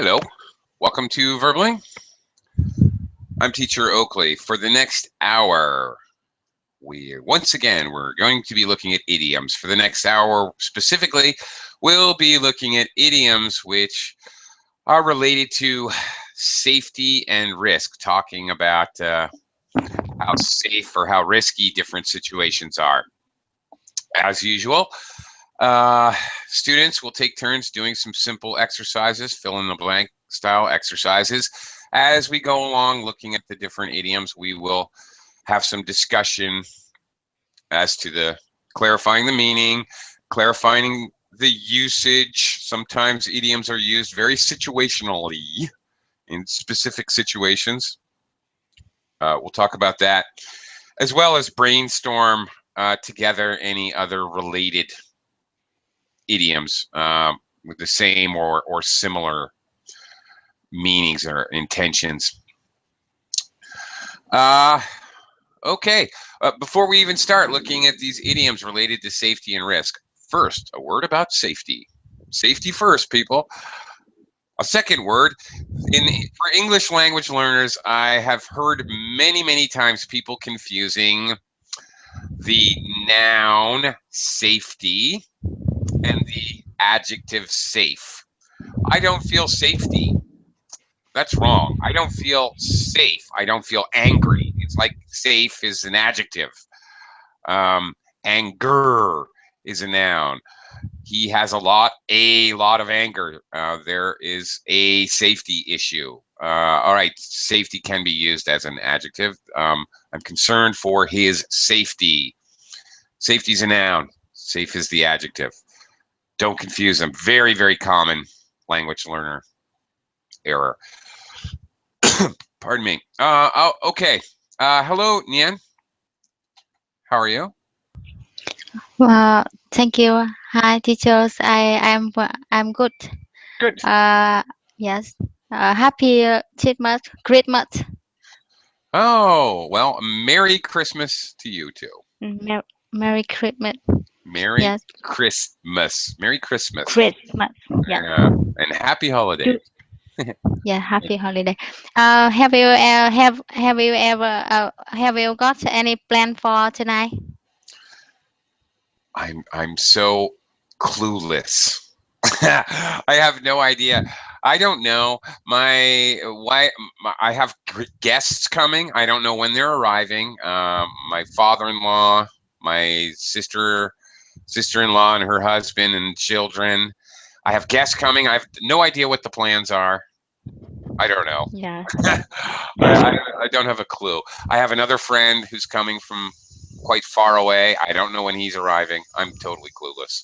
Hello, welcome to Verbally. I'm Teacher Oakley. For the next hour, we're going to be looking at idioms. For the next hour specifically, we'll be looking at idioms which are related to safety and risk, talking about how safe or how risky different situations are. As usual, students will take turns doing some simple exercises, fill in the blank style exercises. As we go along looking at the different idioms, we will have some discussion as to the clarifying the meaning, clarifying the usage. Sometimes idioms are used very situationally in specific situations. We'll talk about that, as well as brainstorm together any other related idioms with the same or similar meanings or intentions. Okay, before we even start looking at these idioms related to safety and risk, first, a word about safety. Safety first, people. A second word, for English language learners, I have heard many times people confusing the noun safety and the adjective safe. I don't feel safety. That's wrong. I don't feel safe. I don't feel angry. It's like safe is an adjective. Anger is a noun. He has a lot of anger. There is a safety issue. All right, safety can be used as an adjective. I'm concerned for his safety. Safety is a noun. Safe is the adjective. Don't confuse them. Very common language learner error. Pardon me. Okay. Hello, Nian. How are you? Thank you. Hi, teachers. I'm good. Good. Yes. Happy Christmas. Oh, well, Merry Christmas to you too. Merry Christmas. Merry Yes. Christmas. Merry Christmas. Christmas. Yeah. And happy holidays. Yeah. Happy holiday. Have you got any plan for tonight? I'm so clueless. I have no idea. I don't know. I have guests coming. I don't know when they're arriving. My father-in-law, my sister-in-law and her husband and children. I have guests coming. I have no idea what the plans are. I don't know. Yeah. I don't have a clue. I have another friend who's coming from quite far away. I don't know when he's arriving. I'm totally clueless.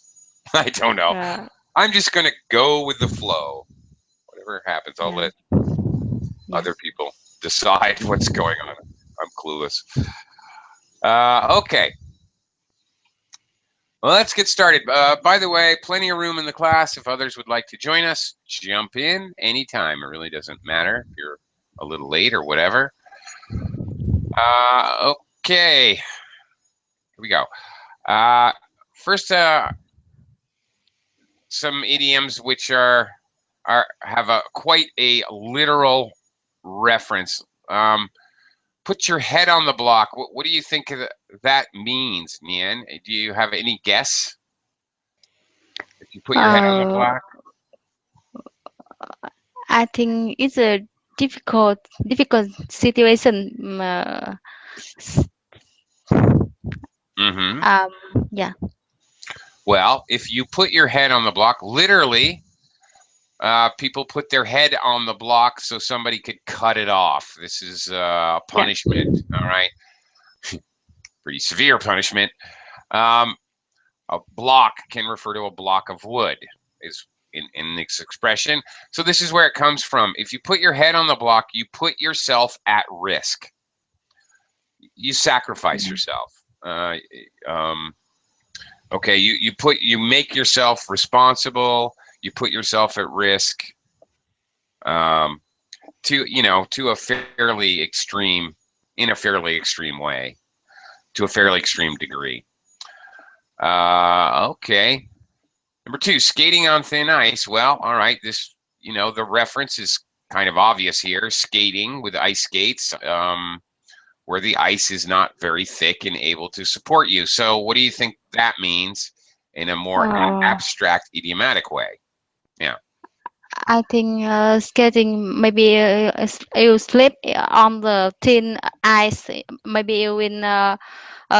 I don't know. I'm just going to go with the flow. Whatever happens, I'll let other people decide what's going on. I'm clueless. Okay. Well, let's get started. By the way, plenty of room in the class. If others would like to join us, jump in anytime. It really doesn't matter if you're a little late or whatever. Okay. Here we go. First, some idioms which have quite a literal reference. Put your head on the block. What do you think that means, Nian? Do you have any guess? If you put your head on the block? I think it's a difficult situation. Yeah. Well, if you put your head on the block, literally, people put their head on the block so somebody could cut it off. This is a punishment, all right? Pretty severe punishment. A block can refer to a block of wood, is in this expression. So this is where it comes from. If you put your head on the block, you put yourself at risk. You sacrifice yourself. Okay, you make yourself responsible. You put yourself at risk to a fairly extreme way, to a fairly extreme degree. Okay. Number two, skating on thin ice. Well, all right, this the reference is kind of obvious here, skating with ice skates, where the ice is not very thick and able to support you. So what do you think that means in a more abstract, idiomatic way? Yeah. I think skating, maybe you slip on the thin ice, maybe you will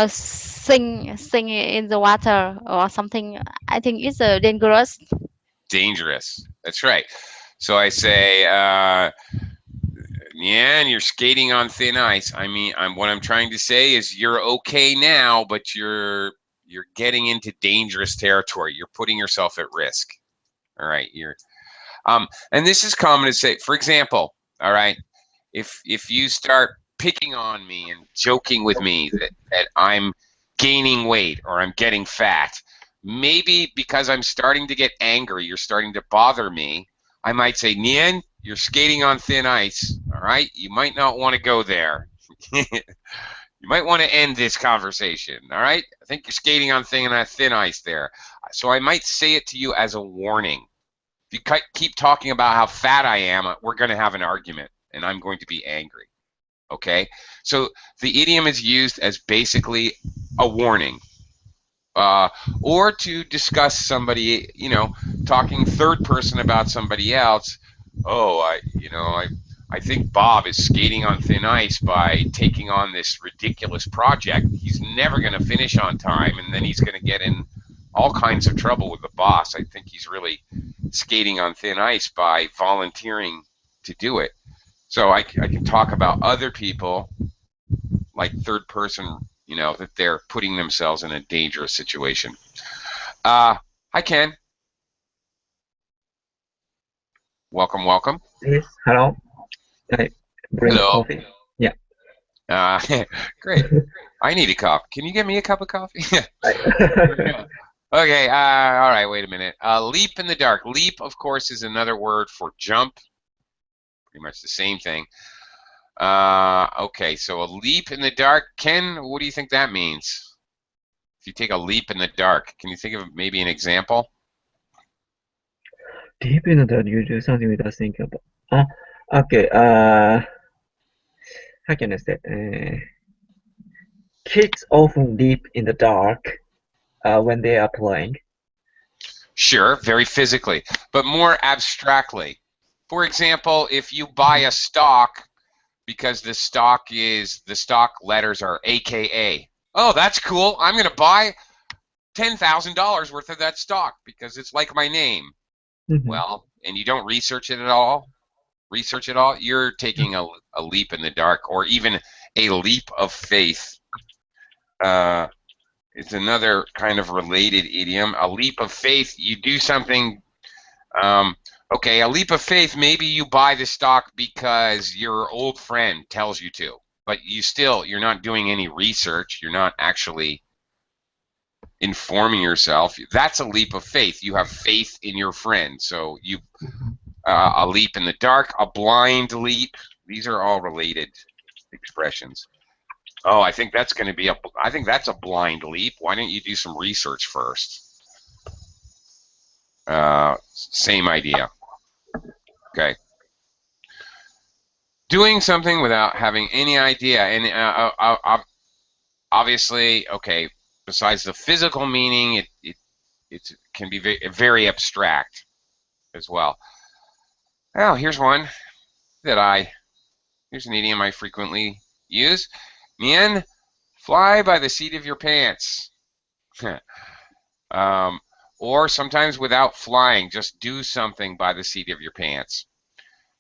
sing in the water or something. I think it's dangerous. Dangerous. That's right. So I say, yeah, and you're skating on thin ice. I mean, what I'm trying to say is you're okay now, but you're getting into dangerous territory. You're putting yourself at risk. All right. And this is common to say. For example, all right, if you start picking on me and joking with me that I'm gaining weight or I'm getting fat, maybe because I'm starting to get angry, you're starting to bother me, I might say, Nien, you're skating on thin ice, all right? You might not want to go there. You might want to end this conversation, all right? I think you're skating on thin ice there. So I might say it to you as a warning. If you keep talking about how fat I am, we're going to have an argument, and I'm going to be angry, okay? So the idiom is used as basically a warning. Or to discuss somebody, talking third person about somebody else. Oh, I think Bob is skating on thin ice by taking on this ridiculous project. He's never going to finish on time, and then he's going to get in all kinds of trouble with the boss. I think he's really skating on thin ice by volunteering to do it. So I can talk about other people, like third person, that they're putting themselves in a dangerous situation. Hi, Ken. Welcome, welcome. Yes, hello. I bring Hello. coffee. Yeah. Great. I need a cup. Can you get me a cup of coffee? Okay. All right. Wait a minute. Leap in the dark. Leap, of course, is another word for jump. Pretty much the same thing. Okay. So a leap in the dark. Ken, what do you think that means? If you take a leap in the dark, can you think of maybe an example? Deep in the dark, you do something without thinking about. Okay. How can I say? Kids often leap in the dark when they are playing. Sure, very physically, but more abstractly. For example, if you buy a stock because the stock letters are AKA. Oh, that's cool. I'm going to buy $10,000 worth of that stock because it's like my name. Mm-hmm. Well, and you don't research it at all, you're taking a leap in the dark, or even a leap of faith. It's another kind of related idiom. A leap of faith, you do something. Okay, a leap of faith, maybe you buy the stock because your old friend tells you to, but you're not doing any research. You're not actually informing yourself. That's a leap of faith. You have faith in your friend. So a leap in the dark, a blind leap. These are all related expressions. Oh, I think that's going to be I think that's a blind leap. Why don't you do some research first? Same idea. Okay. Doing something without having any idea, and obviously, okay. Besides the physical meaning, it can be very, very abstract as well. Oh, here's one here's an idiom I frequently use. Nien, fly by the seat of your pants. Or sometimes without flying, just do something by the seat of your pants.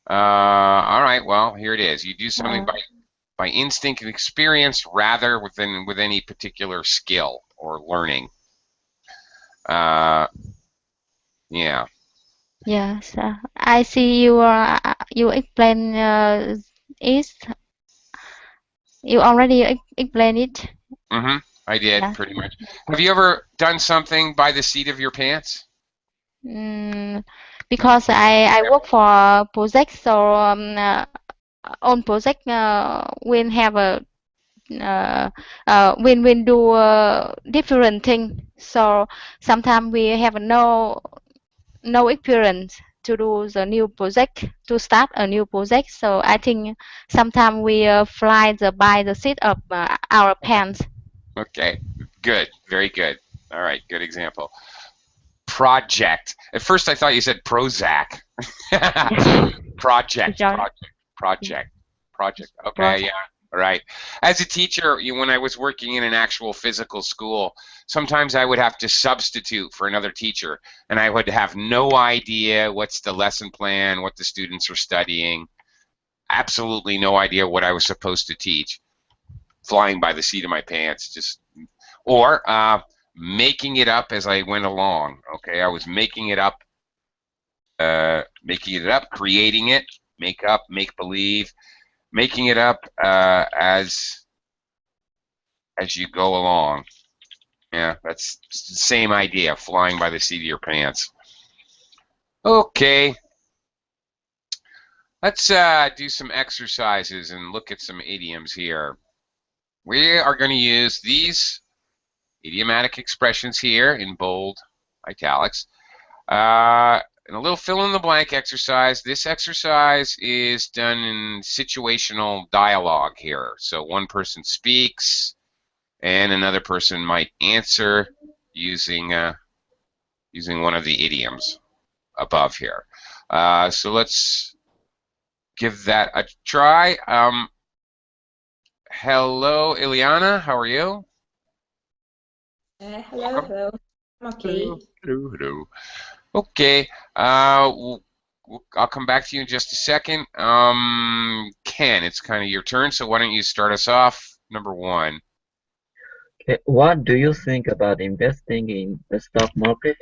All right, well, here it is. You do something by instinct and experience rather than with any particular skill or learning. Yeah. Yes, I see you explain it. You already explained it. Mm-hmm. I did, Yeah. pretty much. Have you ever done something by the seat of your pants? Because I work for project, so on project we have we do different things. So sometimes we have no experience to do the new project, to start a new project. So I think sometimes we fly by the seat of our pants. Okay, good, very good. All right, good example. Project. At first, I thought you said Prozac. Project, project. Okay, yeah, right. As a teacher, when I was working in an actual physical school, sometimes I would have to substitute for another teacher, and I would have no idea what's the lesson plan, what the students are studying. Absolutely no idea what I was supposed to teach. Flying by the seat of my pants, or making it up as I went along. Okay, I was making it up, creating it, make up, make believe, making it up as you go along. Yeah, that's the same idea, flying by the seat of your pants. Okay, let's do some exercises and look at some idioms here. We are going to use these idiomatic expressions here in bold italics. And a little fill-in-the-blank exercise. This exercise is done in situational dialogue here. So one person speaks, and another person might answer using one of the idioms above here. So let's give that a try. Hello, Ileana. How are you? Hello. I'm okay. Hello. Okay. I'll come back to you in just a second. Ken, it's kind of your turn, so why don't you start us off? Number one. Okay, what do you think about investing in the stock market?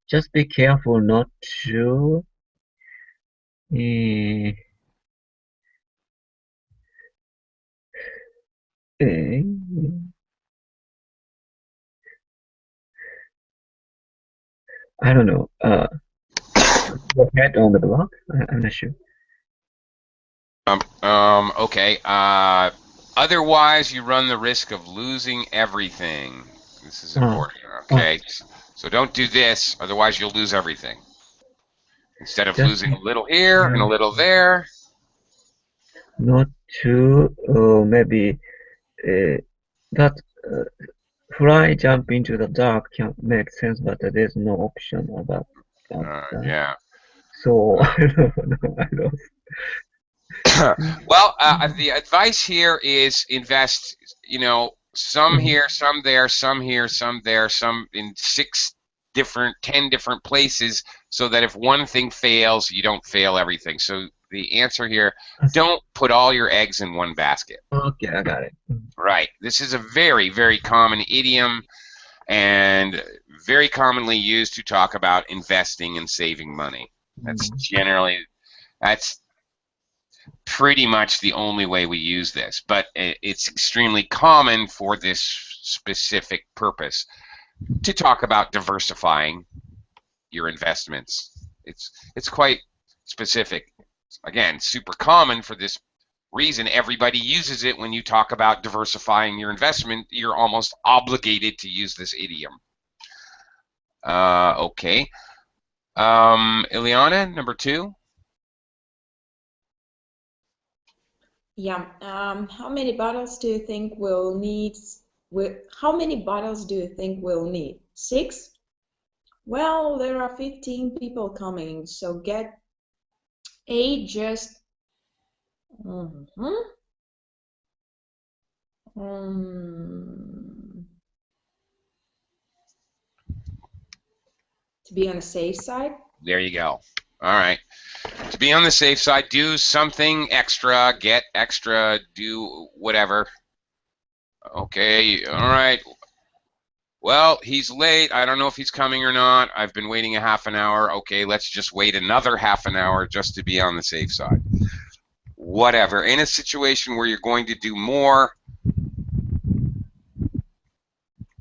Just be careful not to I don't know. The head on the block? I'm not sure. Okay. Otherwise, you run the risk of losing everything. This is important. Okay. So don't do this, otherwise you'll lose everything. Instead of losing a little here and a little there. Not to, maybe that fly jump into the dark can make sense, but there's no option about that. Yeah. So I don't know. Well, the advice here is invest, some here, some there, some here, some there, some in 10 different places, so that if one thing fails, you don't fail everything. So the answer here, don't put all your eggs in one basket. Okay, I got it. Right. This is a very, very common idiom and very commonly used to talk about investing and saving money. That's pretty much the only way we use this, but it's extremely common for this specific purpose to talk about diversifying your investments. It's quite specific. Again, super common for this reason. Everybody uses it when you talk about diversifying your investment. You're almost obligated to use this idiom. Okay. Ileana, number two. Yeah. How many bottles do you think we'll need? How many bottles do you think we'll need? 6? Well, there are 15 people coming, so get 8 just. To be on the safe side. There you go. All right. To be on the safe side, do something extra, get extra, do whatever. Okay, all right. Well, he's late. I don't know if he's coming or not. I've been waiting a half an hour. Okay, let's just wait another half an hour just to be on the safe side. Whatever. In a situation where you're going to do more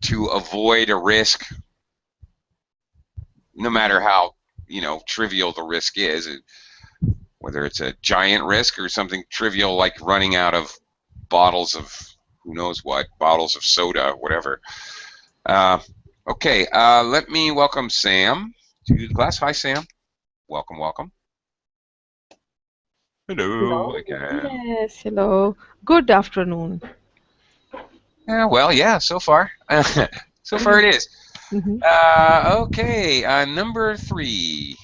to avoid a risk, no matter how trivial the risk is, whether it's a giant risk or something trivial like running out of bottles of who knows what, bottles of soda, whatever. Okay, let me welcome Sam to the class. Hi, Sam. Welcome, welcome. Hello, Hello. again. Yes, hello. Good afternoon. Well, yeah, so far. So far it is. Mhm. Okay, number 3.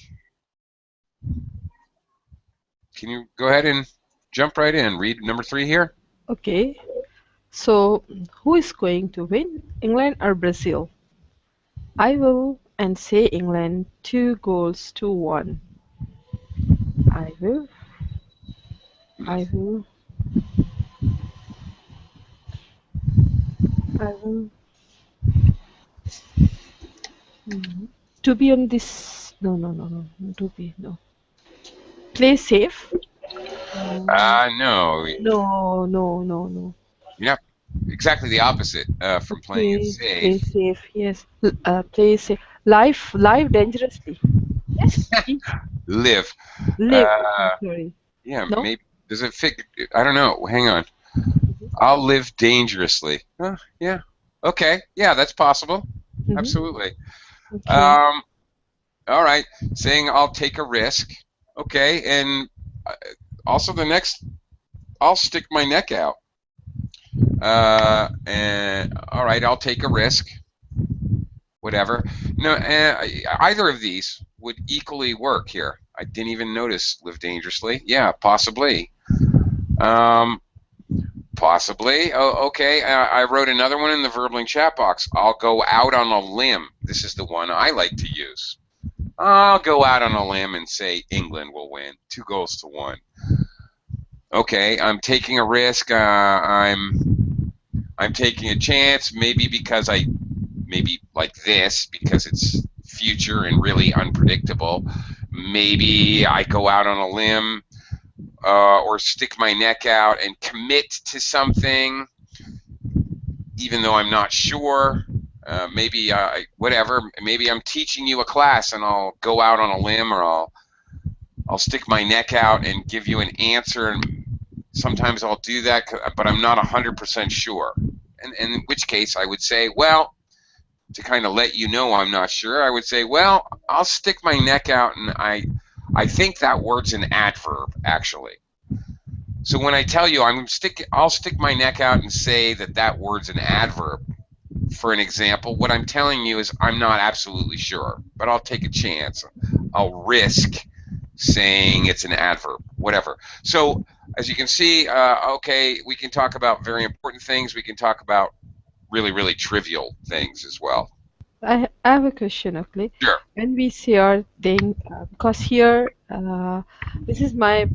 Can you go ahead and jump right in? Read number 3 here. Okay. So, who is going to win, England or Brazil? I will and say England 2-1. I will. I will. I will. Mhm. To be on this. No, no, no, no. To be. No. Play safe. No, No, no, no, no. you're not exactly the opposite from playing it Okay. Play safe. safe. Yes. Play safe. Life dangerously. Yes. Live. Live. Okay, Uh, sorry. yeah, No? maybe. Does it fit? I don't know. Hang on. I'll live dangerously. Yeah. Okay. Yeah, that's possible. Mm-hmm. Absolutely. Okay. All right. Saying I'll take a risk. Okay. And also the next, I'll stick my neck out. And all right, I'll take a risk. Whatever. No, either of these would equally work here. I didn't even notice live dangerously. Yeah, possibly. Possibly. Oh, okay. I wrote another one in the Verbling chat box. I'll go out on a limb. This is the one I like to use. I'll go out on a limb and say England will win. 2-1. Okay, I'm taking a risk. I'm taking a chance. Maybe because maybe like this because it's future and really unpredictable. Maybe I go out on a limb or stick my neck out and commit to something even though I'm not sure. Maybe whatever. Maybe I'm teaching you a class and I'll go out on a limb or I'll stick my neck out and give you an answer. And sometimes I'll do that, but I'm not 100% sure. And in which case I would say, well, to kind of let you know I'm not sure, I would say, well, I'll stick my neck out, and I think that word's an adverb, actually. So when I tell you I'll stick my neck out and say that word's an adverb, for an example, what I'm telling you is I'm not absolutely sure, but I'll take a chance. I'll risk saying it's an adverb, whatever. So as you can see, okay, we can talk about very important things. We can talk about really, really trivial things as well. I have a question, okay? Sure. When we say our thing, because here, this is my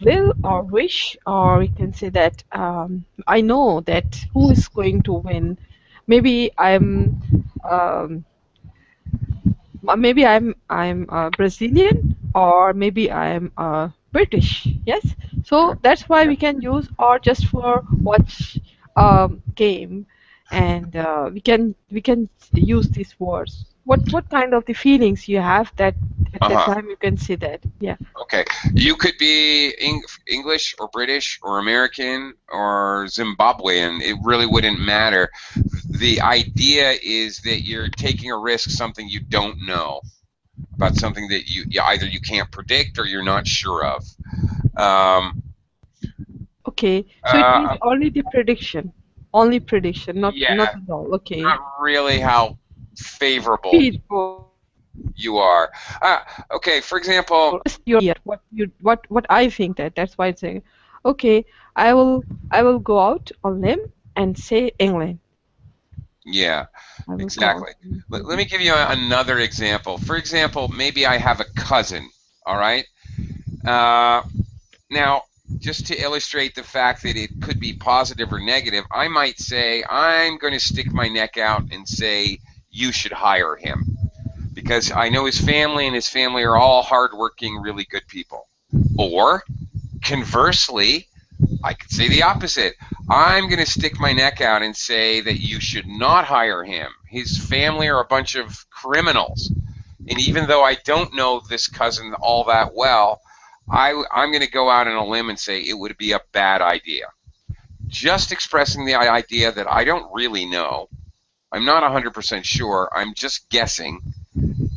will or wish, or we can say that I know that who is going to win. Maybe um, I'm Brazilian, or maybe I'm British. Yes, so that's why we can use or just for watch game, and we can use these words. What kind of the feelings you have that at that time you can say that? Yeah. Okay, you could be English or British or American or Zimbabwean. It really wouldn't matter. The idea is that you're taking a risk, something you don't know, about something that either you can't predict or you're not sure of. Okay, so it means only the prediction, not Yeah, not at all. Okay. not really how favorable People. you are. Okay, for example, Just your what I think that's why it's saying, okay, I will go out on limb and say England. yeah, I will exactly. go. Let me give you another example. For example, maybe I have a cousin, all right? Now, just to illustrate the fact that it could be positive or negative, I might say, I'm going to stick my neck out and say, you should hire him. Because I know his family and his family are all hardworking, really good people. Or, conversely, I could say the opposite. I'm going to stick my neck out and say that you should not hire him. His family are a bunch of criminals. And even though I don't know this cousin all that well, I'm going to go out on a limb and say it would be a bad idea. Just expressing the idea that I don't really know. I'm not 100% sure. I'm just guessing.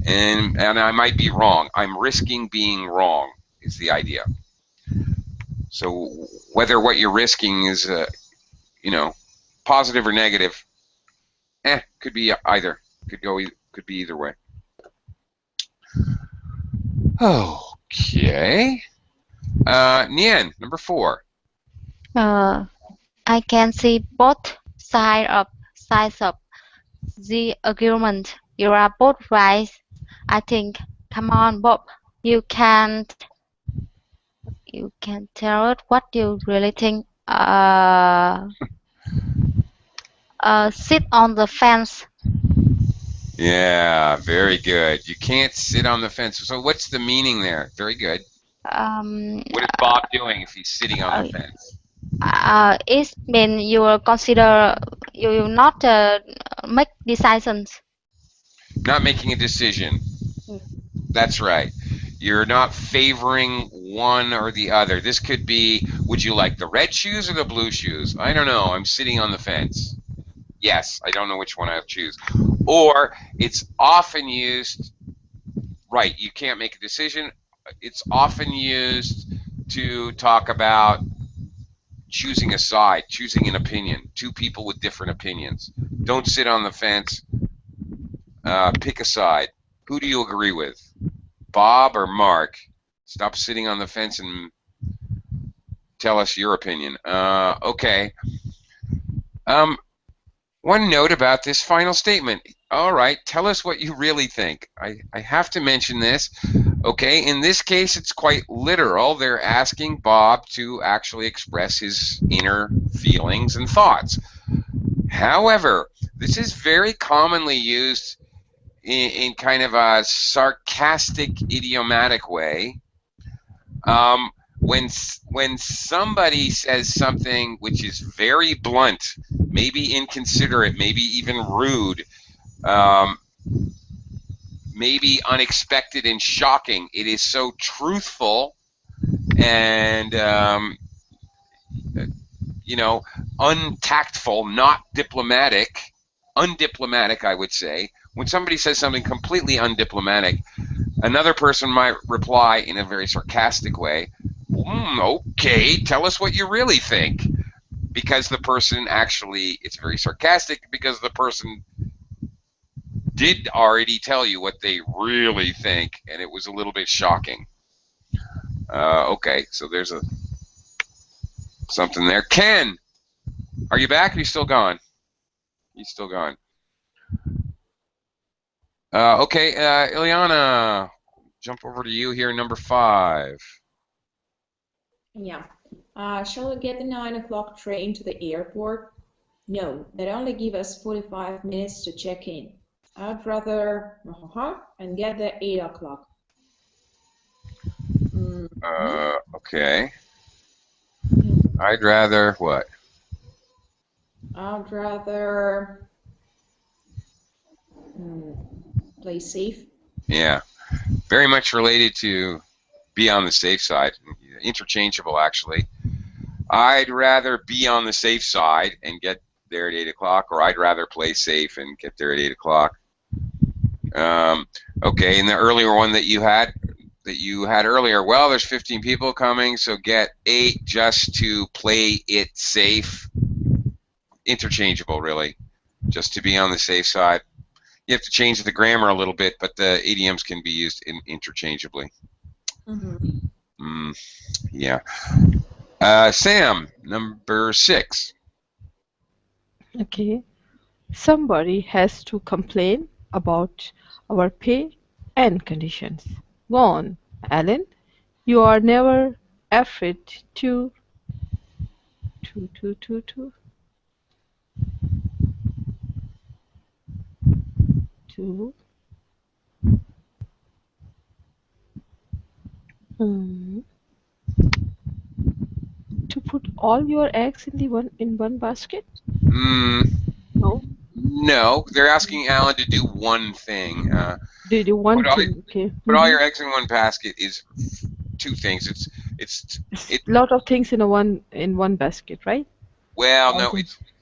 and I might be wrong. I'm risking being wrong is the idea. So whether what you're risking is, you know, positive or negative, could be either. Could be either way. Okay. Nien, number 4. I can see both sides of the argument. You are both right. I think. Come on, Bob. You can tell us what you really think. Sit on the fence. Yeah, very good. You can't sit on the fence. So what's the meaning there? Very good. What is Bob doing if he's sitting on the fence? It means you will consider you will not make decisions. Not making a decision. That's right. You're not favoring one or the other. This could be, would you like the red shoes or the blue shoes? I don't know. I'm sitting on the fence. Yes, I don't know which one I'll choose. Or it's often used, right, you can't make a decision. It's often used to talk about choosing a side, choosing an opinion. Two people with different opinions. Don't sit on the fence. Pick a side. Who do you agree with? Bob or Mark? Stop sitting on the fence and tell us your opinion. Okay. One note about this final statement. All right, tell us what you really think. I have to mention this. Okay, in this case, it's quite literal. They're asking Bob to actually express his inner feelings and thoughts. However, this is very commonly used in kind of a sarcastic, idiomatic way. When somebody says something which is very blunt, maybe inconsiderate, maybe even rude, maybe unexpected and shocking, it is so truthful and you know, untactful, not diplomatic, undiplomatic, I would say. When somebody says something completely undiplomatic, another person might reply in a very sarcastic way, okay, tell us what you really think. Because the person actually, it's very sarcastic because the person did already tell you what they really think, and it was a little bit shocking. Okay, so there's something there. Ken, are you back or are you still gone? He's still gone. Okay, Ileana, jump over to you here, number 5. Yeah. Shall we get the 9 o'clock train to the airport? No, they only give us 45 minutes to check in. I'd rather and get there 8 o'clock. Okay. I'd rather what? I'd rather play safe. Yeah, very much related to be on the safe side. Interchangeable, actually. I'd rather be on the safe side and get there at 8 o'clock, or I'd rather play safe and get there at 8 o'clock. Okay, and the earlier one that you had earlier, well, there's 15 people coming, so get 8 just to play it safe. Interchangeable, really, just to be on the safe side. You have to change the grammar a little bit, but the idioms can be used interchangeably. Yeah. Sam, number 6. Okay. Somebody has to complain about our pay and conditions. Go on, Alan. You are never afraid to put all your eggs in one basket? No. No, they're asking Alan to do one thing. Do one thing? Okay. Put all your eggs in one basket is 2 things. It's a lot of things in one basket, right? Well, no,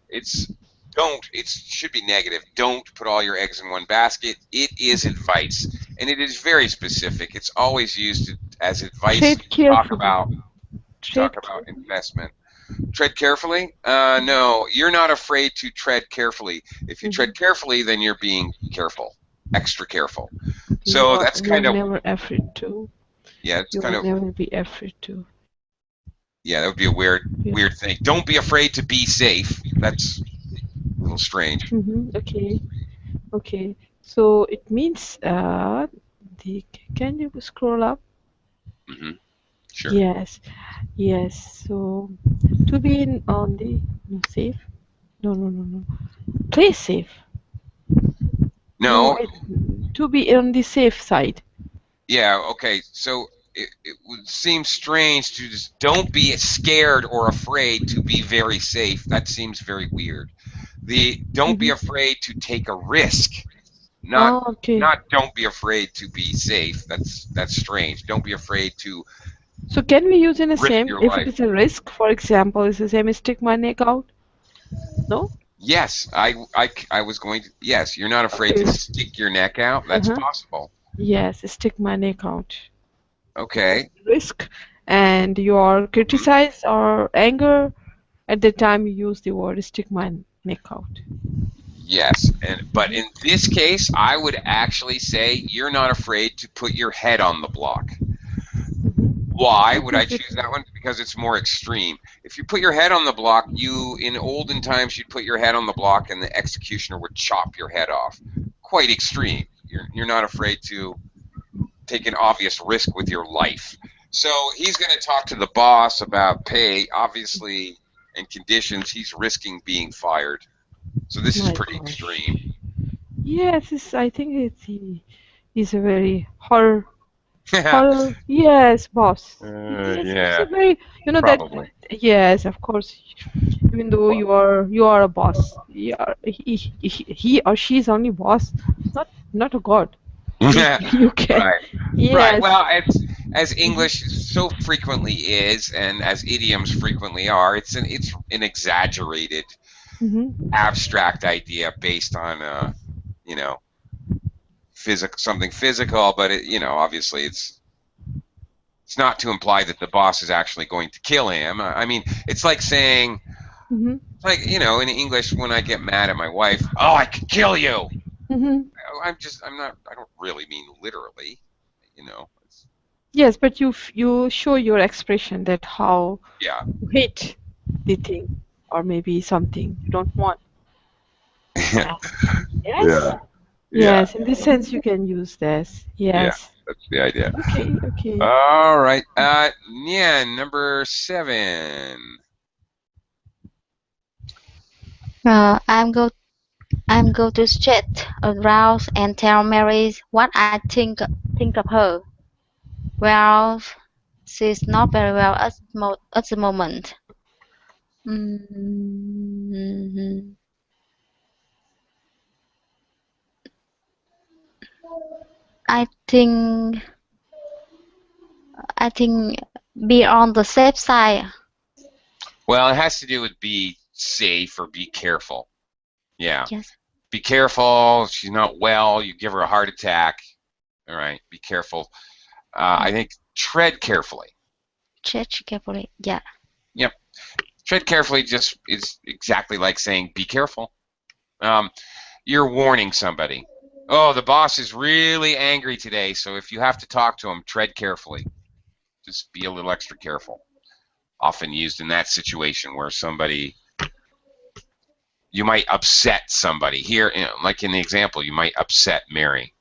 it's don't. It should be negative. Don't put all your eggs in one basket. It is advice. and it is very specific. It's always used as advice Tread to carefully. talk about investment. Tread carefully? No, you're not afraid to tread carefully. If you tread carefully, then you're being careful, extra careful. So that's kind of, never afraid to. yeah, it's You kind will of, never be afraid to. yeah, that would be a weird thing. Don't be afraid to be safe. That's a little strange. Okay. Okay. So it means can you scroll up? Sure. Yes. Yes. So to be on the safe. No. Play safe. No. To be on the safe side. Yeah. Okay. So it would seem strange to just don't be scared or afraid to be very safe. That seems very weird. Don't be afraid to take a risk. Not don't be afraid to be safe. That's strange. Don't be afraid to So can we use in the risk same your if life. it is a risk, for example, is the same stick my neck out? No? Yes, I was going to. Yes, you're not afraid to stick your neck out. That's possible. Yes, stick my neck out. Okay. Risk, and you are criticized or anger. At the time, you use the word stick my neck out. Yes, but in this case, I would actually say you're not afraid to put your head on the block. Why would I choose that one? Because it's more extreme. If you put your head on the block, in olden times, you'd put your head on the block and the executioner would chop your head off. Quite extreme. You're not afraid to take an obvious risk with your life. So he's going to talk to the boss about pay, obviously, and conditions. He's risking being fired. So this is pretty extreme. Yes, I think he's a very horror. Yes, boss. Yeah. It's a very, probably. that. Yes, of course. Even though you are a boss, he or she is only boss, not a god. You can. Right. Yes. Right. Well, as English so frequently is, and as idioms frequently are, it's an exaggerated, abstract idea based on something physical, but obviously it's not to imply that the boss is actually going to kill him. I mean, it's like saying, like in English, when I get mad at my wife, oh, I could kill you. I don't really mean literally, Yes, but you show your expression that how Yeah. you hate the thing or maybe something you don't want. Yes. Yeah. Yes, in this sense you can use this. Yes. Yeah, that's the idea. Okay. All right. Yeah, number 7. I'm go to chat around and tell Mary what I think of her. Well, she's not very well at the moment. I think be on the safe side. Well, it has to do with be safe or be careful. Yeah. Yes. Be careful. She's not well. You give her a heart attack. All right. Be careful. I think tread carefully. Tread carefully. Yeah. Yep. Tread carefully just is exactly like saying be careful. You're warning somebody. Oh, the boss is really angry today, so if you have to talk to him, tread carefully. Just be a little extra careful. Often used in that situation where you might upset somebody. Here, like in the example, you might upset Mary.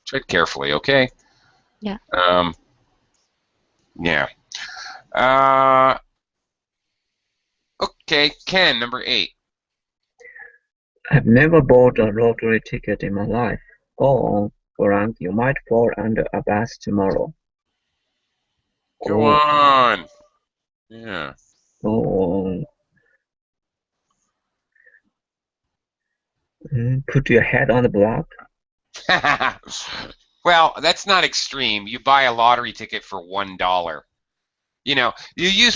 Tread carefully, okay? Yeah. Yeah. Okay, Ken, number 8. I've never bought a lottery ticket in my life. Go on, Frank. You might fall under a bus tomorrow. Go on. Yeah. Go on. Put your head on the block. Well, that's not extreme. You buy a lottery ticket for $1. You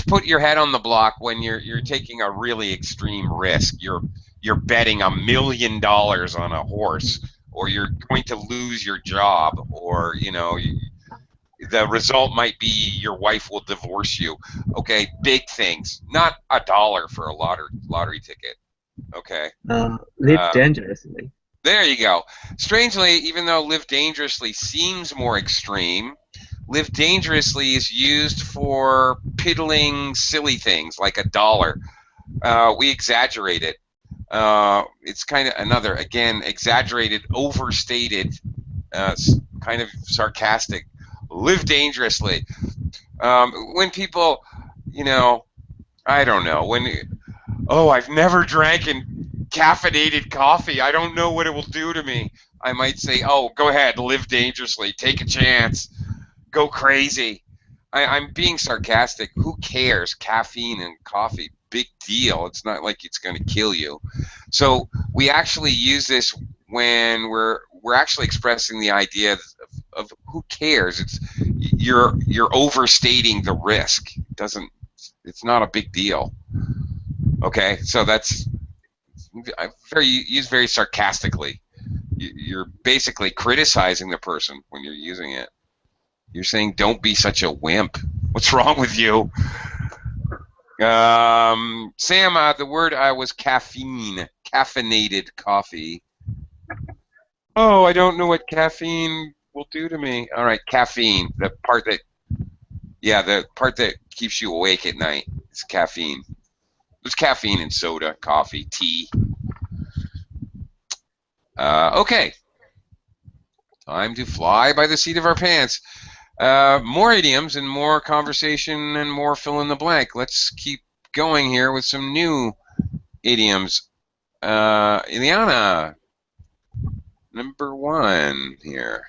put your head on the block when you're taking a really extreme risk. You're betting $1 million on a horse or you're going to lose your job, or the result might be your wife will divorce you. Okay, big things, not $1 for a lottery ticket. Okay. Live dangerously. There you go. Strangely, even though live dangerously seems more extreme, live dangerously is used for piddling, silly things like $1. We exaggerate it. It's kind of another, again, exaggerated, overstated, kind of sarcastic. Live dangerously. When people, I don't know, I've never drank caffeinated coffee. I don't know what it will do to me. I might say, oh, go ahead, live dangerously, take a chance, go crazy. I'm being sarcastic. Who cares? Caffeine and coffee, big deal. It's not like it's going to kill you. So we actually use this when we're actually expressing the idea of who cares. You're overstating the risk. It's not a big deal. Okay, so that's used very sarcastically. You're basically criticizing the person when you're using it. You're saying, don't be such a wimp. What's wrong with you? Sam, the word was caffeinated coffee. Oh, I don't know what caffeine will do to me. All right, caffeine, the part that keeps you awake at night is caffeine. There's caffeine in soda, coffee, tea. Okay. Time to fly by the seat of our pants. More idioms and more conversation and more fill in the blank. Let's keep going here with some new idioms. Ileana, number 1 here.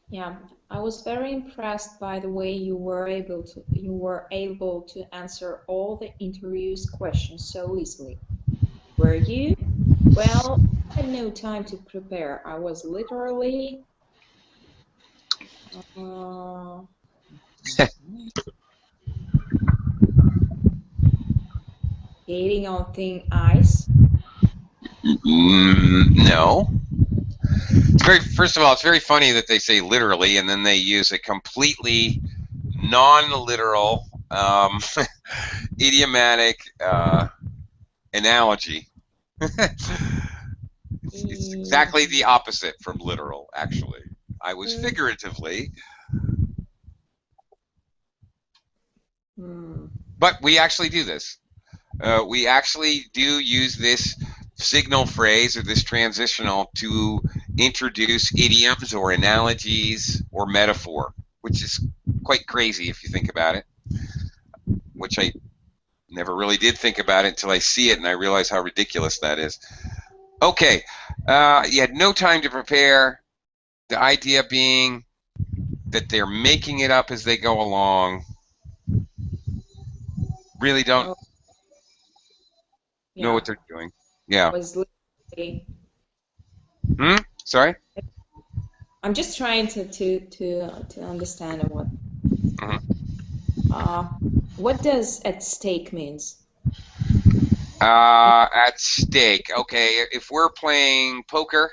Yeah, I was very impressed by the way you were able to answer all the interview's questions so easily. Were you? Well, I had no time to prepare. I was literally skating on thin ice. No. First of all, it's very funny that they say literally, and then they use a completely non-literal idiomatic analogy. It's exactly the opposite from literal, actually. I was figuratively. But we actually do this. We actually do use this signal phrase or this transitional to introduce idioms or analogies or metaphor, which is quite crazy if you think about it, which I never really did think about it until I see it and I realize how ridiculous that is. Okay, you had no time to prepare. The idea being that they're making it up as they go along. Really don't know what they're doing. Yeah. Was literally. Sorry? I'm just trying to understand what. What does at stake means? At stake. Okay, if we're playing poker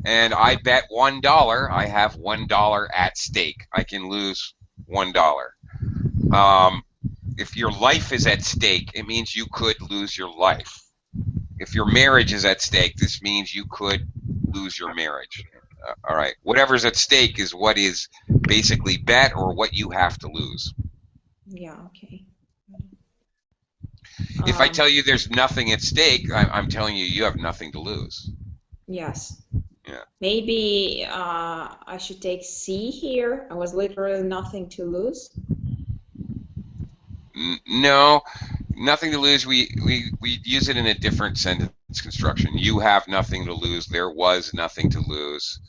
and I bet $1, I have $1 at stake. I can lose $1. If your life is at stake, it means you could lose your life. If your marriage is at stake, this means you could lose your marriage. All right. Whatever's at stake is what is basically bet or what you have to lose. Yeah, okay. If I tell you there's nothing at stake, I'm telling you you have nothing to lose. Yes. Yeah. Maybe I should take C here. I was literally nothing to lose. No, nothing to lose. We use it in a different sentence construction. You have nothing to lose. There was nothing to lose.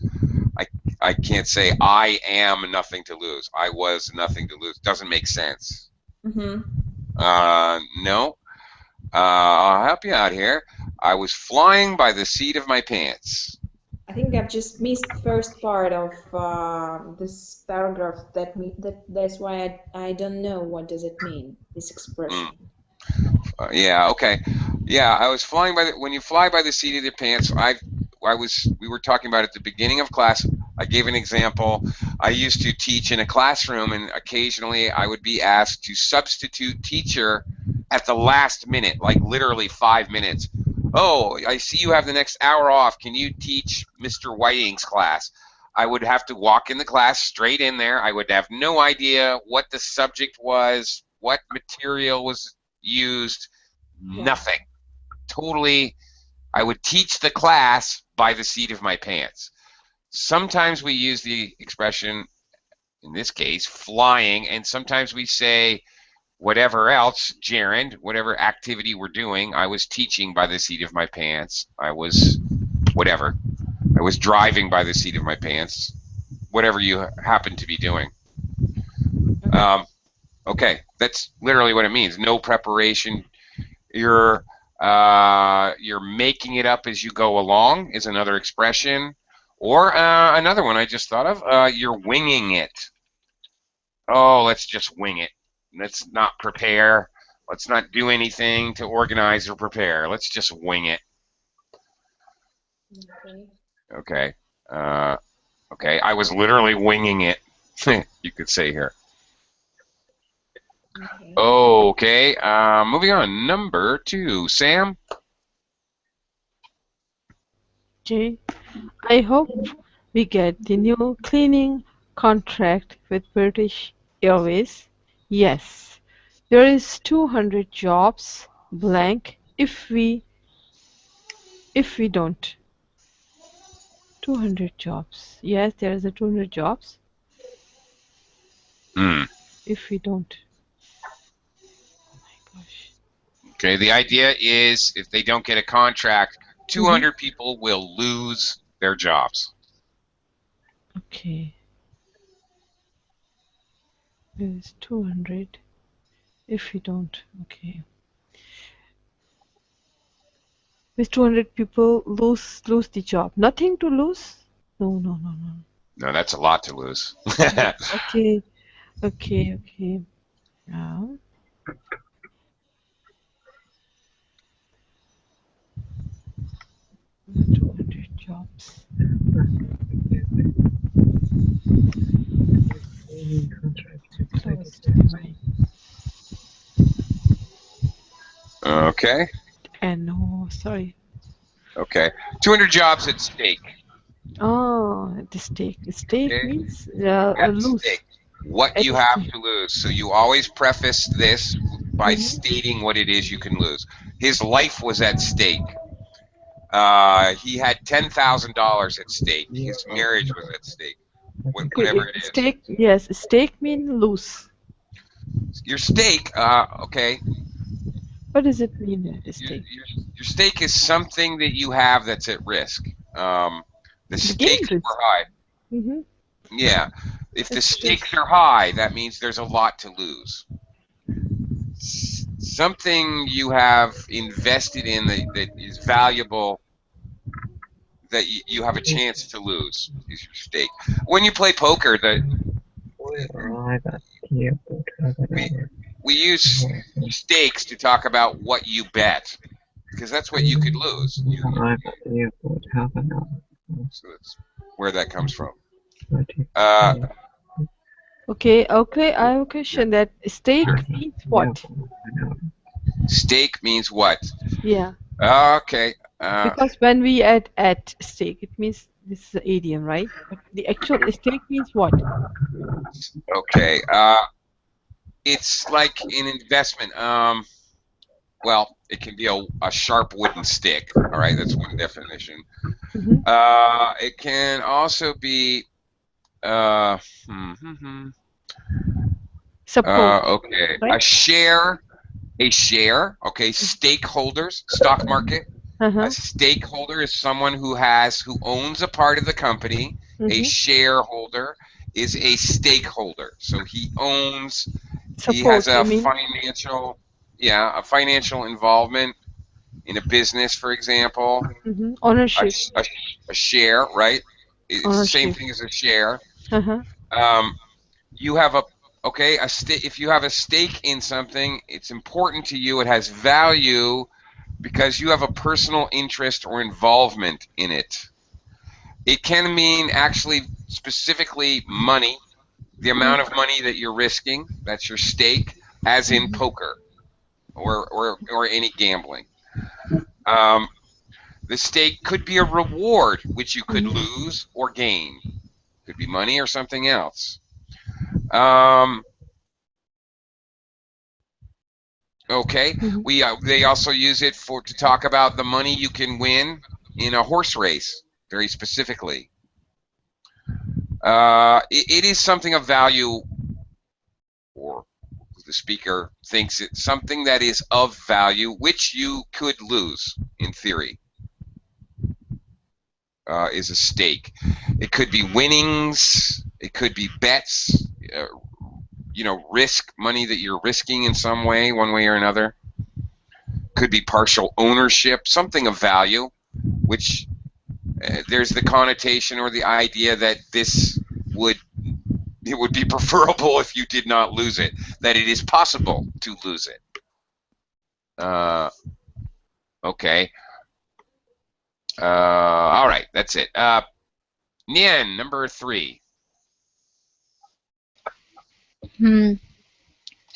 I can't say I am nothing to lose. I was nothing to lose. Doesn't make sense. Mm-hmm. No. I'll help you out here. I was flying by the seat of my pants. I think I've just missed the first part of this paragraph. That's why I don't know what does it mean, this expression. Yeah. Okay. Yeah. I was flying by when you fly by the seat of your pants. we were talking about at the beginning of class. I gave an example. I used to teach in a classroom, and occasionally I would be asked to substitute teacher at the last minute, like literally 5 minutes. Oh, I see you have the next hour off. Can you teach Mr. Whiting's class? I would have to walk in the class straight in there. I would have no idea what the subject was, what material was used, nothing. Totally, I would teach the class by the seat of my pants. Sometimes we use the expression, in this case, flying, and sometimes we say whatever else, gerund, whatever activity we're doing, I was teaching by the seat of my pants. I was whatever. I was driving by the seat of my pants. Whatever you happen to be doing. Okay, that's literally what it means. No preparation. You're making it up as you go along is another expression. Or another one I just thought of, you're winging it. Oh, let's just wing it. Let's not prepare. Let's not do anything to organize or prepare. Let's just wing it. Okay. Okay, I was literally winging it. You could say here. Okay, moving on. Number 2. Sam? Okay. I hope we get the new cleaning contract with British Airways. Yes. There is 200 jobs blank if we don't. 200 jobs. Yes, there is a 200 jobs. If we don't. Oh my gosh. Okay, the idea is if they don't get a contract, 200 people will lose their jobs. Okay. There's 200 if we don't. Okay. With 200 people lose the job. Nothing to lose? No. No, that's a lot to lose. Okay. Now. The 200 jobs. Close the line. Okay. And no, sorry. Okay. 200 jobs at stake. Oh, the stake. Stake Okay. means At lose. stake. What At you have stake. to lose. So you always preface this by stating what it is you can lose. His life was at stake. He had $10,000 at stake. His marriage was at stake. Whatever it is. Stake, yes, stake means lose. Your stake, okay. What does it mean, stake? Your stake is something that you have that's at risk. The stakes risk. are high. Yeah. If the stakes are high, that means there's a lot to lose. Something you have invested in that is valuable, that you have a chance to lose, is your stake. When you play poker, we use stakes to talk about what you bet, because that's what you could lose. So that's where that comes from. Okay, I have a question. That stake means what? Stake means what? Yeah. Okay. Because when we add at stake, it means this is an idiom, right? But the actual stake means what? Okay. It's like an investment. Well, it can be a sharp wooden stick. All right, that's one definition. It can also be Suppose. Okay, right? a share. Okay, stakeholders, stock market. A stakeholder is someone who owns a part of the company. A shareholder is a stakeholder. So he owns. He has a financial involvement in a business, for example. Ownership. A share, right? It's the same thing as a share. You have if you have a stake in something, it's important to you. It has value. because you have a personal interest or involvement in it. It can mean actually specifically money, the amount of money that you're risking, that's your stake, as in poker or any gambling. The stake could be a reward, which you could lose or gain. Could be money or something else. Okay, they also use it to talk about the money you can win in a horse race, very specifically. It is something of value, or the speaker thinks it's something that is of value, which you could lose in theory. Is a stake. It could be winnings. It could be bets. Risk, money that you're risking in some way, one way or another. Could be partial ownership, something of value, which there's the connotation or the idea that it would be preferable if you did not lose it, that it is possible to lose it. Okay. All right, that's it. Nien, number 3.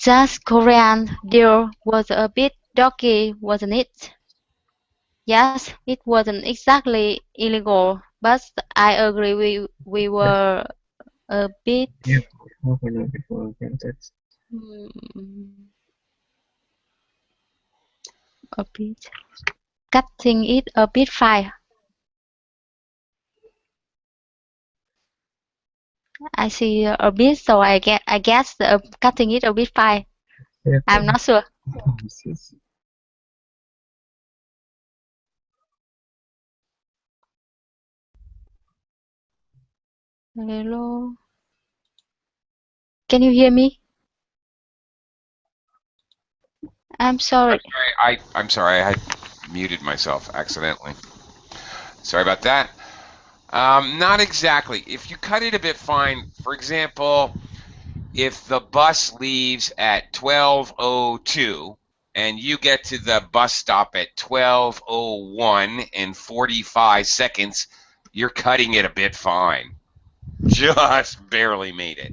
That Korean deal was a bit dodgy, wasn't it? Yes, it wasn't exactly illegal, but I agree we were a bit Yeah, half an hour before again. That's a bit cutting it a bit fine. I see a bit, so I guess cutting it a bit fine. I'm not sure. Hello. Can you hear me? I'm sorry. I'm sorry. I had muted myself accidentally. Sorry about that. Not exactly. If you cut it a bit fine, for example, if the bus leaves at 12:02 and you get to the bus stop at 12:01 and 45 seconds, you're cutting it a bit fine. Just barely made it.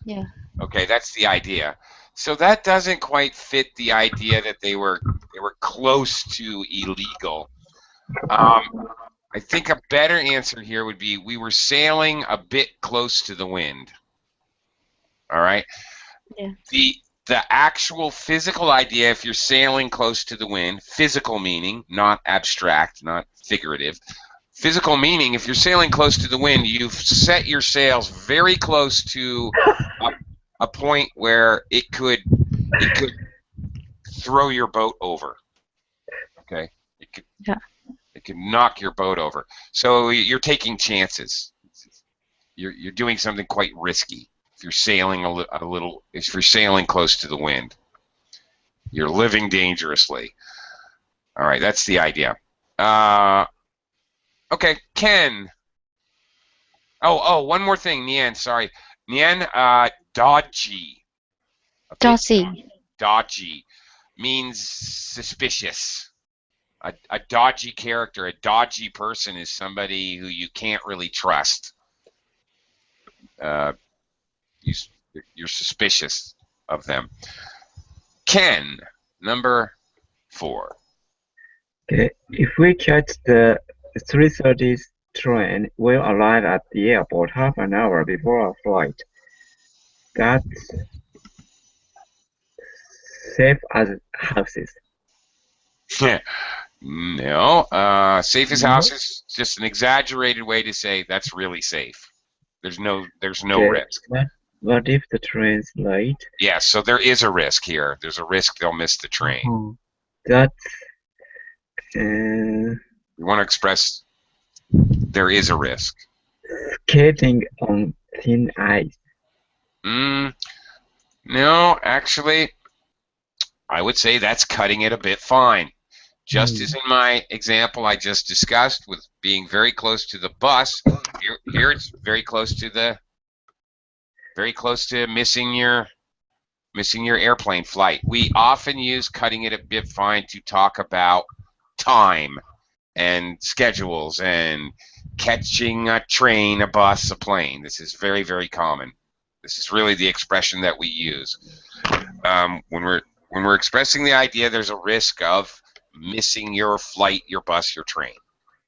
Yeah. Okay, that's the idea. So that doesn't quite fit the idea that they were close to illegal. I think a better answer here would be we were sailing a bit close to the wind. All right. Yeah. The actual physical idea, if you're sailing close to the wind, physical meaning, not abstract, not figurative. Physical meaning, if you're sailing close to the wind, you've set your sails very close to a point where it could throw your boat over. Okay, it could knock your boat over. So you're taking chances. You're doing something quite risky. If you're sailing if you're sailing close to the wind, you're living dangerously. All right, that's the idea. Okay, Ken. Oh, one more thing, Nien. Sorry, Nien. Dodgy. Okay. Dodgy means suspicious. A dodgy character, a dodgy person is somebody who you can't really trust. You're suspicious of them. Ken, number 4. Okay, if we catch the 3:30 train, we'll arrive at the airport half an hour before our flight. That's safe as houses. No, safe as houses is just an exaggerated way to say that's really safe. There's no risk. What if the train's late? Yeah, so there is a risk here. There's a risk they'll miss the train. That's you want to express there is a risk. Skating on thin ice. No, actually, I would say that's cutting it a bit fine. Just as in my example I just discussed with being very close to the bus, here it's very close to missing your airplane flight. We often use cutting it a bit fine to talk about time and schedules and catching a train, a bus, a plane. This is very, very common. This is really the expression that we use when we're expressing the idea there's a risk of missing your flight, your bus, your train.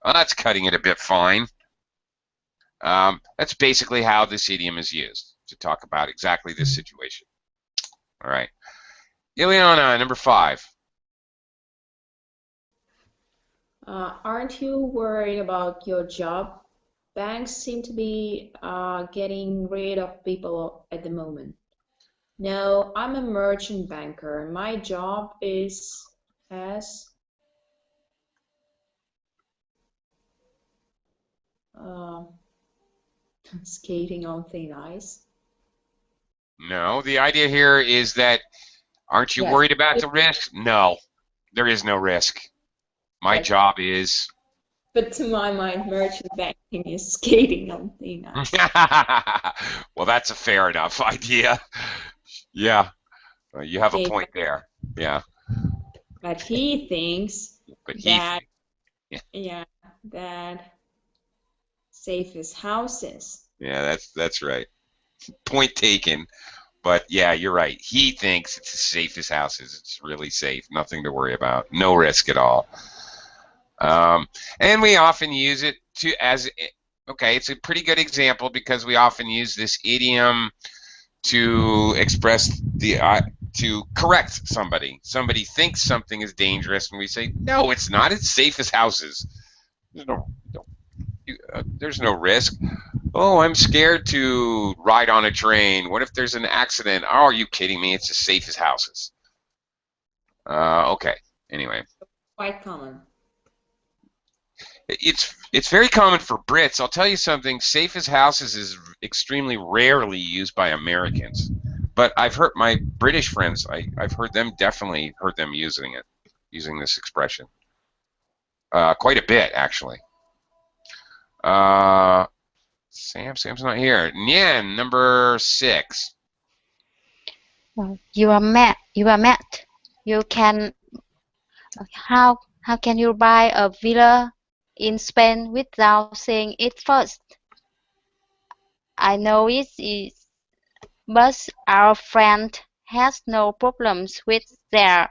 Well, that's cutting it a bit fine. That's basically how this idiom is used to talk about exactly this situation. All right. Ileana, number 5. Aren't you worried about your job? Banks seem to be getting rid of people at the moment. No, I'm a merchant banker. My job is as skating on thin ice. No, the idea here is that aren't you Yes. worried about the risk? No, there is no risk. My Yes. job is. But to my mind, merchant banking is skating on thin ice. Well, that's a fair enough idea. Yeah, you have a Okay, point there. Yeah, but he thinks but that yeah. that safest houses. Yeah, that's right. Point taken. But yeah, you're right. He thinks it's the safest houses. It's really safe. Nothing to worry about. No risk at all. And we often use it okay, it's a pretty good example because we often use this idiom to express to correct somebody. Somebody thinks something is dangerous, and we say, no, it's not. It's safe as houses. There's no risk. Oh, I'm scared to ride on a train. What if there's an accident? Oh, are you kidding me? It's as safe as houses. Okay. Anyway. Quite common. It's very common for Brits. I'll tell you something. Safe as houses is extremely rarely used by Americans. But I've heard my British friends. I've heard them using this expression. Quite a bit, actually. Sam's not here. Nyan, number 6. You are mad. You are mad. You can. How can you buy a villa in Spain without saying it first? I know it is, but our friend has no problems with their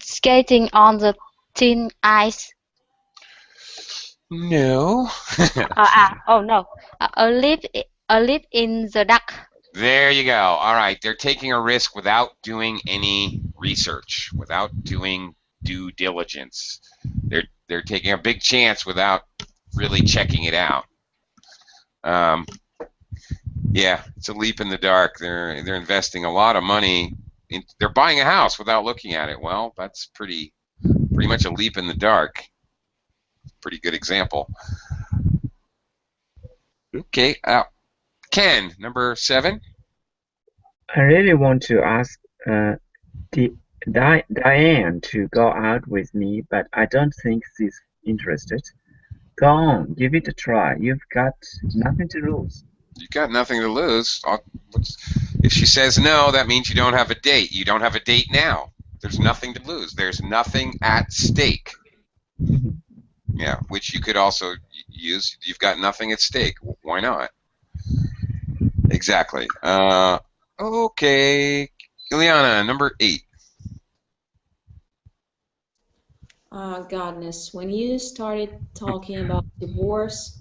skating on the thin ice. No. Oh no, a leap in the dark. There you go. All right, they're taking a risk without doing any research, without doing due diligence. They're taking a big chance without really checking it out. Yeah, it's a leap in the dark. They're investing a lot of money. They're buying a house without looking at it. Well, that's pretty much a leap in the dark. Pretty good example. Okay, Ken, number 7. I really want to ask Diane to go out with me, but I don't think she's interested. Go on, give it a try. You've got nothing to lose. You've got nothing to lose. If she says no, that means you don't have a date. You don't have a date now. There's nothing to lose. There's nothing at stake. Yeah, which you could also use. You've got nothing at stake. Why not? Exactly. Okay. Ileana, number 8. Goodness, when you started talking about divorce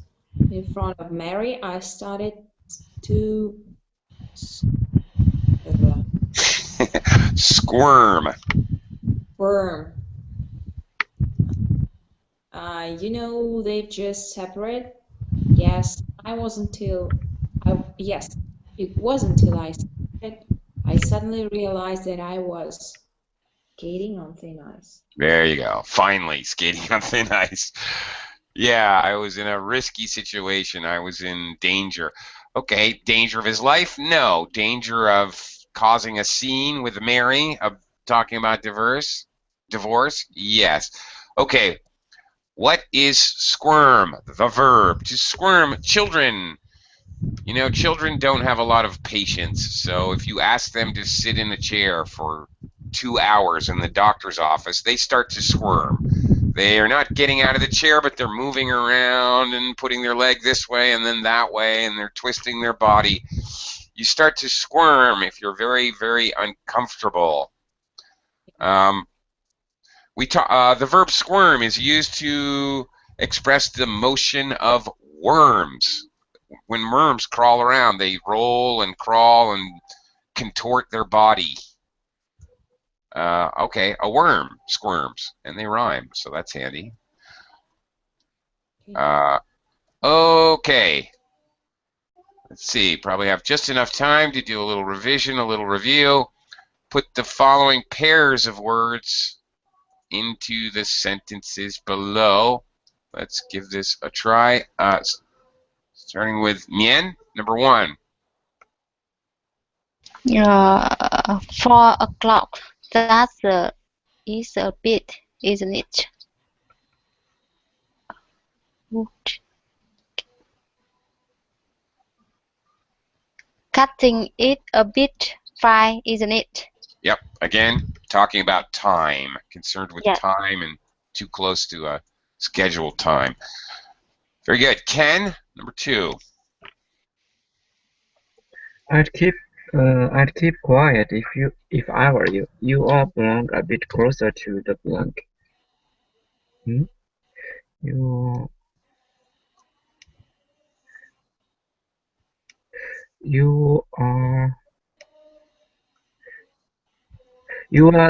in front of Mary, I started to Squirm. You know, they've just separated. Yes, it wasn't until I started, I suddenly realized that I was skating on thin ice. There you go. Finally, skating on thin ice. Yeah, I was in a risky situation. I was in danger. Okay, danger of his life? No. Danger of causing a scene with Mary, of talking about divorce? Yes. Okay, what is squirm? The verb. To squirm, children. You know, children don't have a lot of patience, so if you ask them to sit in a chair for 2 hours in the doctor's office, they start to squirm. They are not getting out of the chair, but they're moving around and putting their leg this way and then that way, and they're twisting their body. You start to squirm if you're very, very uncomfortable. The verb squirm is used to express the motion of worms. When worms crawl around, they roll and crawl and contort their body. Okay, a worm squirms, and they rhyme, so that's handy. Okay. Let's see, probably have just enough time to do a little revision, a little review. Put the following pairs of words into the sentences below. Let's give this a try. Starting with Mien, number 1. 4 o'clock. Is a bit, isn't it? Cutting it a bit fine, isn't it? Yep, again, talking about time. Concerned with Yes. time and too close to a scheduled time. Very good. Ken, number 2. I'd keep quiet if I were you. You all belong a bit closer to the blank. You are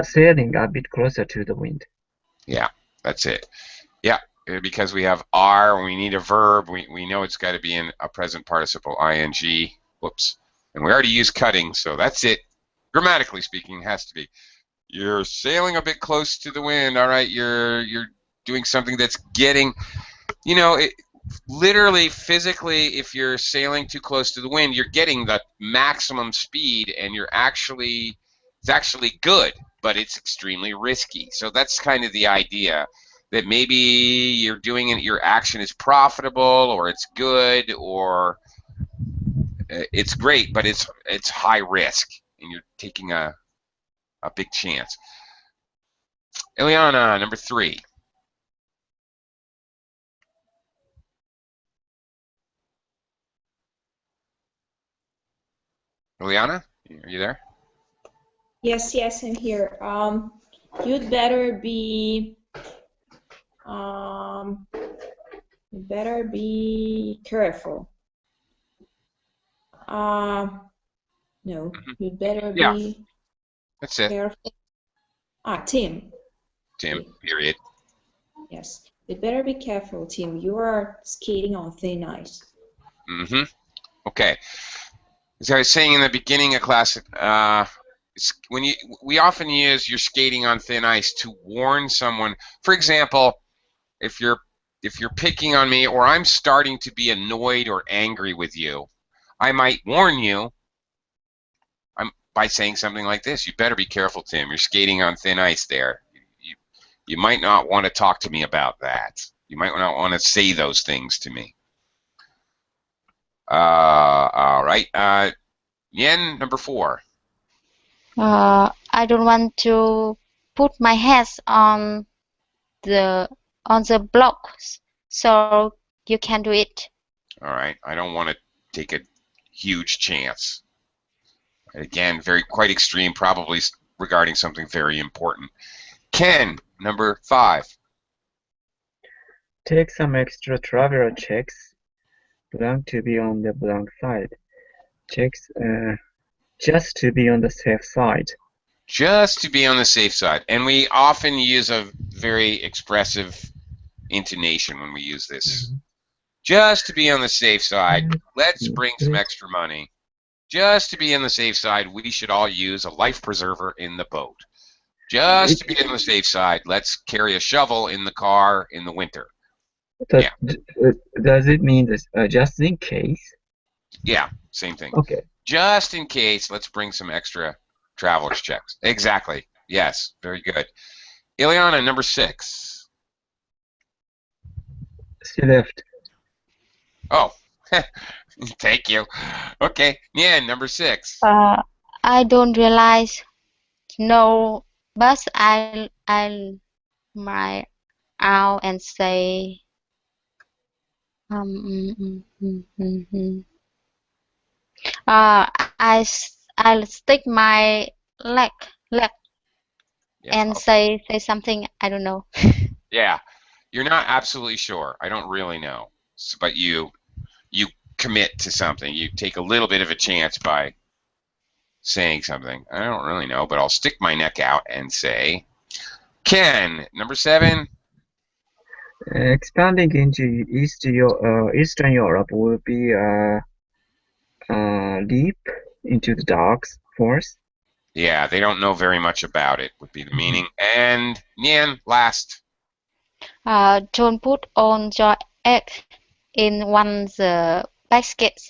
sailing a bit closer to the wind. Yeah, that's it. Yeah, because we have are, and we need a verb. We know it's got to be in a present participle, ing. Whoops. And we already used cutting, so that's it. Grammatically speaking, it has to be. You're sailing a bit close to the wind. All right, you're doing something that's getting, you know, literally, physically, if you're sailing too close to the wind, you're getting the maximum speed, and it's actually good, but it's extremely risky. So that's kind of the idea, that maybe you're doing it, your action is profitable, or it's good, or it's great, but it's high risk, and you're taking a big chance. Ileana, number 3. Ileana, are you there? Yes, I'm here. You'd better be careful. No, you'd better Yeah. be That's it. careful. Tim. Tim, period. Yes, you'd better be careful, Tim. You are skating on thin ice. Mm-hmm. Okay. As I was saying in the beginning of class, we often use "you're skating on thin ice" to warn someone. For example, if you're picking on me, or I'm starting to be annoyed or angry with you, I might warn you by saying something like this: "You better be careful, Tim. You're skating on thin ice there. You might not want to talk to me about that. You might not want to say those things to me." All right. Yen, number 4. I don't want to put my hands on the blocks, so you can do it. All right. I don't want to take a huge chance. Again, quite extreme, probably regarding something very important. Ken, number 5. Take some extra traveler checks. Blank to be on the blank side. Checks just to be on the safe side. Just to be on the safe side. And we often use a very expressive intonation when we use this. Just to be on the safe side, let's bring some extra money. Just to be on the safe side, we should all use a life preserver in the boat. Just to be on the safe side, let's carry a shovel in the car in the winter. Does it mean this, just in case? Yeah, same thing. Okay. Just in case, let's bring some extra traveler's checks. Exactly. Yes, very good. Ileana, number 6. She left. Oh, Thank you. Okay, Nian, number 6. I don't realize. No, but I'll my out and say um mm, mm, mm, mm, mm. I'll stick my leg Yeah. and say something I don't know. Yeah. You're not absolutely sure. I don't really know. But you commit to something. You take a little bit of a chance by saying something. I don't really know, but I'll stick my neck out and say, Ken, number 7. Expanding into Eastern Europe would be a leap into the dark forest. Yeah, they don't know very much about it, would be the meaning. And Nian, last. Don't put all your egg in one basket.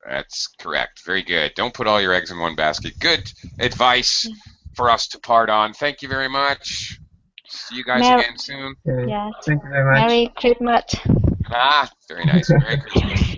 That's correct. Very good. Don't put all your eggs in one basket. Good advice for us to part on. Thank you very much. See you guys Mer again soon. yes. Thank you very much. Merry Christmas. Ah, very nice. Merry Christmas.